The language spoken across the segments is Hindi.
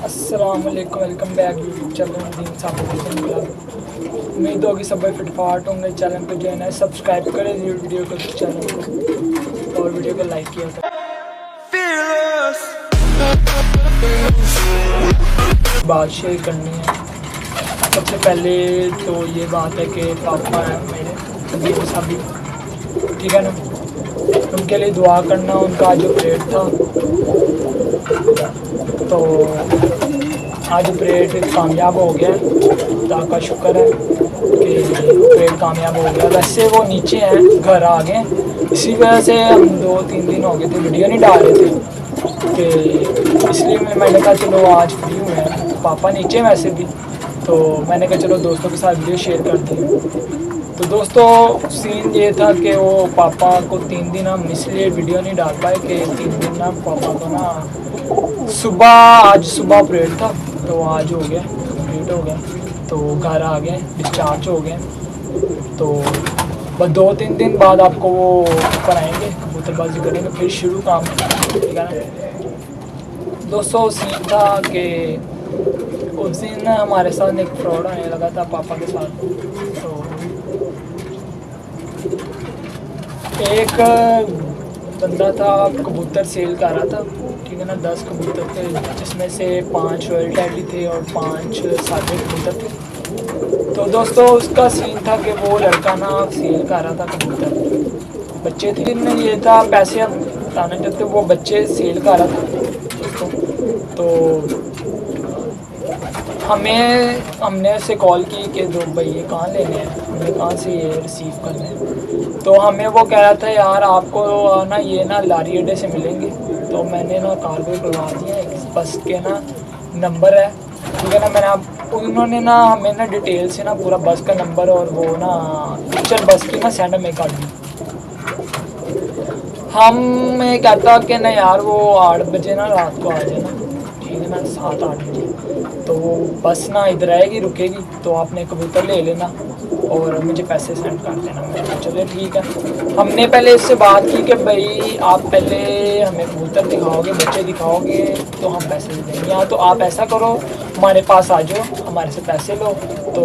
अस्सलाम वालेकुम, वेलकम बैक यूट्यूब चैनल दीन साहब। उम्मीद होगी सब भाई फिटफाट होंगे। चैनल को जो है ना सब्सक्राइब करें वीडियो को, चैनल को और वीडियो को लाइक किया करें। बात शेयर करनी है। सबसे पहले तो ये बात है कि पापा है मेरे दीन साहब, ठीक है ना, उनके लिए दुआ करना। उनका जो परेड था तो आज परेड कामयाब हो गया। खुदा का शुक्र है कि परेड कामयाब हो गया। वैसे वो नीचे हैं, घर आ गए, इसी वजह से हम 2-3 दिन हो गए थे वीडियो नहीं डाल रहे थे कि इसलिए मैंने कहा चलो आज फ्री हुए हैं। पापा नीचे वैसे भी, तो मैंने कहा चलो दोस्तों के साथ वीडियो शेयर कर दी। तो दोस्तों सीन ये था कि वो पापा को 3 दिन हम इसलिए वीडियो नहीं डाल पाए कि 3 दिन ना पापा को ना आज सुबह परेड था, तो आज हो गया, कंप्लीट हो गया, तो घर आ गए, डिस्चार्ज हो गए। तो बस 2-3 दिन बाद आपको वो कराएंगे, कबूतरबाजी करेंगे, फिर शुरू काम, ठीक है ना। दोस्तों सीन था कि उस दिन हमारे साथ एक फ्रॉड आने लगा था पापा के साथ। तो एक बंदा था, कबूतर सेल कर रहा था, ठीक है ना। 10 कबूतर थे, जिसमें से 5 रॉयल टैडी थे और 5 सादे कबूतर थे। तो दोस्तों उसका सीन था कि वो लड़का ना सेल कर रहा था कबूतर, बच्चे थे। दिन ये था, पैसे अब बताना चाहते, वो बच्चे सेल कर रहा था दोस्तों। तो हमने उसे कॉल की कि दो भाई ये कहाँ लेने हैं, हमें कहाँ से ये रिसीव करने हैं। तो हमें वो कह रहा था यार आपको ना ये ना लारी अड्डे से मिलेंगे। तो मैंने ना कार पे बुलवा दिया, बस के ना नंबर है, ठीक है ना। मैंने आप उन्होंने ना हमें ना डिटेल से ना पूरा बस का नंबर और वो ना पिक्चर बस की ना सेंड में कर दी। मैं कहता कि ना यार वो 8 बजे ना रात को आ जाना, ठीक है ना, 7-8 बजे। तो वो बस ना इधर आएगी, रुकेगी, तो आपने कबूतर ले लेना और मुझे पैसे सेंड कर देना। मैंने चलिए ठीक है। हमने पहले इससे बात की कि भाई आप पहले हमें कबूतर दिखाओगे, बच्चे दिखाओगे, तो हम पैसे दे देंगे। या तो आप ऐसा करो हमारे पास आ जाओ, हमारे से पैसे लो, तो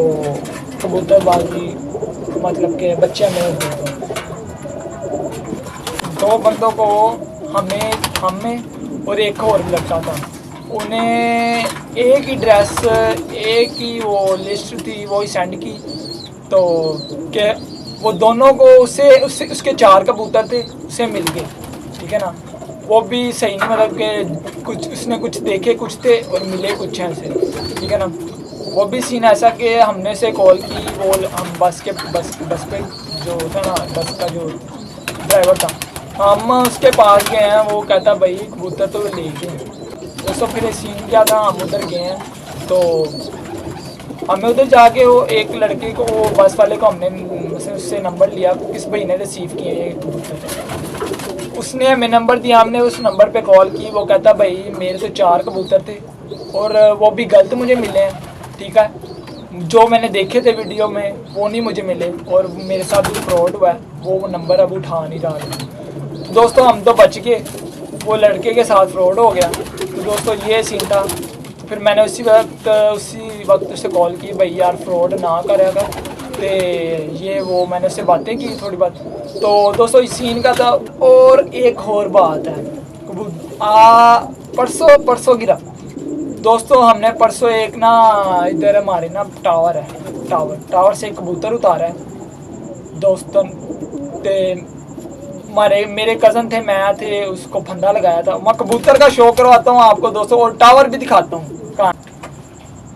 कबूतरबाजी मतलब के बच्चे हमें दे दो। 2 बंदों को हमें और एक और लड़का था, उन्हें एक ही ड्रेस, एक ही वो लिस्ट थी, वो ही सेंड की। तो के वो दोनों को उसके 4 कबूतर थे, उसे मिल गए, ठीक है ना। वो भी सही नहीं, मतलब कि कुछ उसने कुछ देखे कुछ थे और मिले कुछ हैं से, ठीक है ना। वो भी सीन ऐसा कि हमने से कॉल की, वो हम बस पे जो था ना, बस का जो ड्राइवर था, हम उसके पास गए हैं। वो कहता भाई कबूतर तो ले गए। दोस्तों फिर सीन क्या था, हम उधर गए हैं, तो हमें उधर जाके वो एक लड़के को, वो बस वाले को हमने उससे नंबर लिया, किस भाई ने रिसीव किए ये कबूतर। उसने हमें नंबर दिया, हमने उस नंबर पे कॉल की। वो कहता भाई मेरे तो 4 कबूतर थे और वो भी गलत मुझे मिले हैं, ठीक है। जो मैंने देखे थे वीडियो में वो नहीं मुझे मिले, और मेरे साथ भी फ्रॉड हुआ है, वो नंबर अब उठा नहीं रहा है। दोस्तों हम तो बच गए, वो लड़के के साथ फ्रॉड हो गया। तो दोस्तों ये सीन था। फिर मैंने उसी वक्त उससे कॉल की, भाई यार फ्रॉड ना करेगा। तो ये वो मैंने उससे बातें की थोड़ी बात। तो दोस्तों इस सीन का था। और एक और बात है, परसों गिरा दोस्तों। हमने परसों एक ना इधर हमारे ना टावर है, टावर से एक कबूतर उतारा है दोस्तों। मेरे कज़न थे, मैं थे, उसको फंदा लगाया था। मैं कबूतर का शो करवाता हूँ आपको दोस्तों, और टावर भी दिखाता हूँ कहाँ।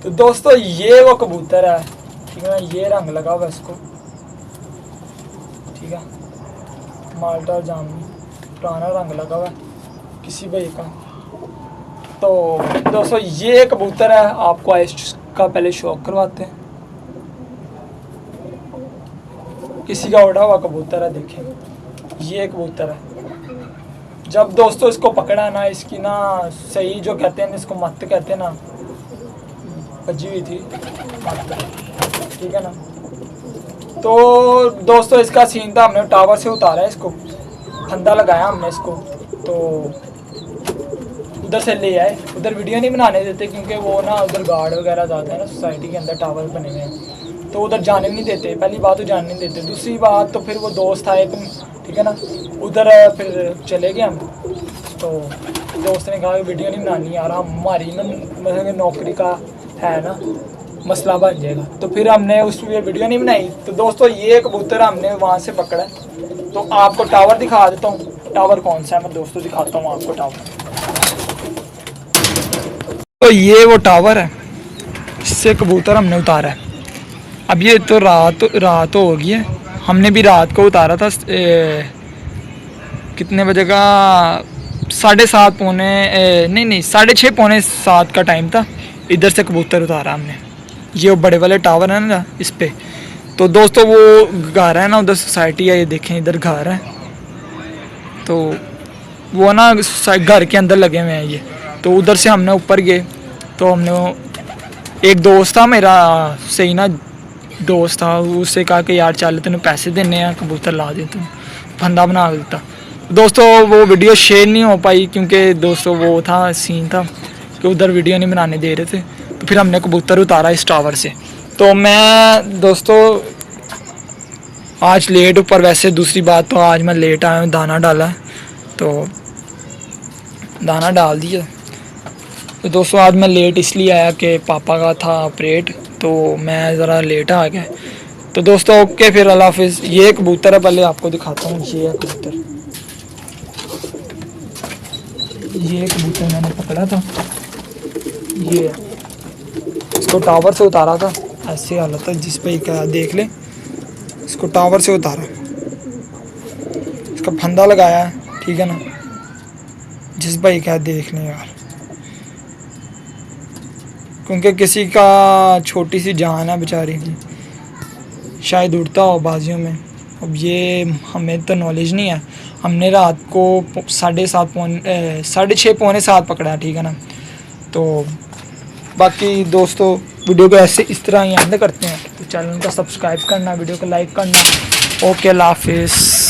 तो दोस्तों ये वो कबूतर है, ठीक है ना। ये रंग लगा हुआ इसको, ठीक है, माल्टा जामुनी पुराना रंग लगा हुआ किसी भाई का। तो दोस्तों ये कबूतर है, आपको इसका पहले शौक करवाते हैं। किसी का उड़ा हुआ कबूतर है, देखें ये कबूतर है। जब दोस्तों इसको पकड़ा ना, इसकी ना सही जो कहते हैं, इसको मत कहते हैं ना, बजी हुई थी मत, ठीक है ना। तो दोस्तों इसका सीन था, हमने टावर से उतारा है इसको, फंदा लगाया हमने इसको। तो उधर से ले आए। उधर वीडियो नहीं बनाने देते क्योंकि वो ना उधर गार्ड वगैरह जाते हैं ना, सोसाइटी के अंदर टावर बने हुए हैं, तो उधर जाने नहीं देते। पहली बात तो जाने नहीं देते, दूसरी बात तो फिर वो दोस्त आए, ठीक है ना, उधर फिर चले गए हम। तो दोस्त ने कहा कि वीडियो नहीं बनानी यार, हमारी ना मतलब नौकरी का है ना मसला बन जाएगा, तो फिर हमने उस पर वीडियो नहीं बनाई। तो दोस्तों ये कबूतर हमने वहाँ से पकड़ा है, तो आपको टावर दिखा देता हूँ। टावर कौन सा है मैं दोस्तों दिखाता हूँ आपको टावर। तो ये वो टावर है, इससे कबूतर हमने उतारा है। अब ये तो रात हो गई है, हमने भी रात को उतारा था। कितने बजे का, 7:30 पौने नहीं 6:30 पौने 7 का टाइम था। इधर से कबूतर उतारा हमने, ये वो बड़े वाले टावर है ना इस पे। तो दोस्तों वो घर है ना उधर सोसाइटी है, ये देखें इधर घर है, तो वो ना घर के अंदर लगे हुए हैं ये। तो उधर से हमने ऊपर गए, तो हमने एक दोस्त था मेरा, सही ना दोस्त था, उससे कहा कि यार चल तेन पैसे देने हैं, कबूतर ला दे, तू फंदा बना देता। दोस्तों वो वीडियो शेयर नहीं हो पाई क्योंकि दोस्तों वो था सीन था कि उधर वीडियो नहीं बनाने दे रहे थे। तो फिर हमने कबूतर उतारा इस टावर से। तो मैं दोस्तों आज लेट ऊपर, वैसे दूसरी बात तो आज मैं लेट आया हूँ, दाना डाला, तो दाना डाल दिया। तो दोस्तों आज मैं लेट इसलिए आया कि पापा का था ऑपरेट, तो मैं ज़रा लेट आ गया। तो दोस्तों ओके फिर अल्लाह हाफिज़। ये कबूतर है, पहले आपको दिखाता हूँ। ये है कबूतर, ये कबूतर मैंने पकड़ा था, ये इसको टावर से उतारा था। ऐसी हालत है जिस पे क्या देख ले, इसको टावर से उतारा, इसका फंदा लगाया है, ठीक है ना, जिस भाई क्या देख लें यार, क्योंकि किसी का छोटी सी जान है बेचारे की, शायद उड़ता हो बाजियों में। अब ये हमें तो नॉलेज नहीं है, हमने रात को 6:30 पौने 7 पकड़ा है, ठीक है ना। तो बाकी दोस्तों वीडियो को ऐसे इस तरह ही एंड करते हैं। तो चैनल को सब्सक्राइब करना, वीडियो को लाइक करना। ओके अल्लाह हाफिज़।